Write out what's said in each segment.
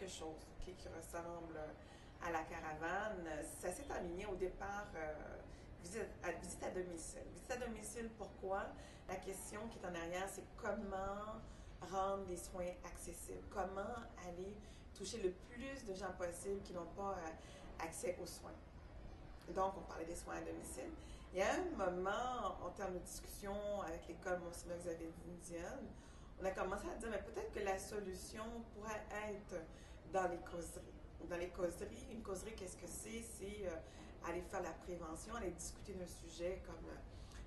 quelque chose qui ressemble à la caravane. Ça s'est terminé au départ visite à domicile. Visite à domicile, pourquoi? La question qui est en arrière, c'est comment rendre les soins accessibles, comment aller toucher le plus de gens possible qui n'ont pas accès aux soins. Donc, on parlait des soins à domicile. Il y a un moment, en termes de discussion avec l'école Monseigneur Xavier Diane, on a commencé à dire, mais peut-être que la solution pourrait être dans les causeries. Dans les causeries, une causerie, qu'est-ce que c'est? C'est aller faire la prévention, aller discuter d'un sujet comme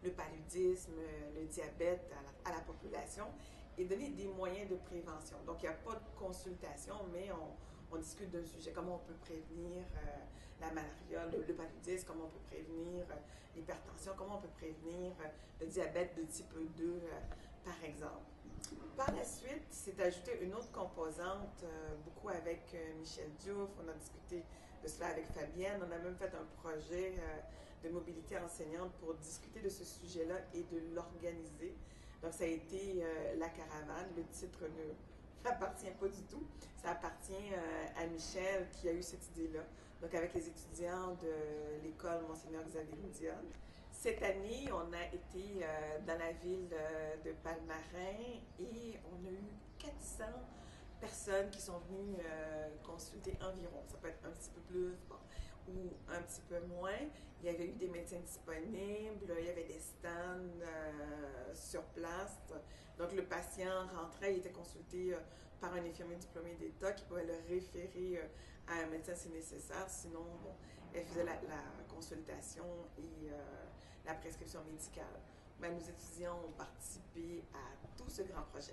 le paludisme, le diabète à la population et donner des moyens de prévention. Donc, il n'y a pas de consultation, mais on discute d'un sujet, comment on peut prévenir la malaria, le paludisme, comment on peut prévenir l'hypertension, comment on peut prévenir le diabète de type 2, par exemple. Par la suite, s'est ajoutée une autre composante, beaucoup avec Michel Diouf, on a discuté de cela avec Fabienne, on a même fait un projet de mobilité enseignante pour discuter de ce sujet-là et de l'organiser. Donc, ça a été La Caravane, le titre ne m'appartient pas du tout, ça appartient à Michel qui a eu cette idée-là, donc avec les étudiants de l'école Monseigneur Xavier Diane. Cette année, on a été dans la ville de Palmarin et on a eu 400 personnes qui sont venues consulter environ. Ça peut être un petit peu plus bon, ou un petit peu moins. Il y avait eu des médecins disponibles, il y avait des stands sur place. Donc le patient rentrait, il était consulté par un infirmier diplômé d'État qui pouvait le référer à un médecin si nécessaire. Sinon, bon, elle faisait la consultation et la prescription médicale. Ben, nos étudiants ont participé à tout ce grand projet.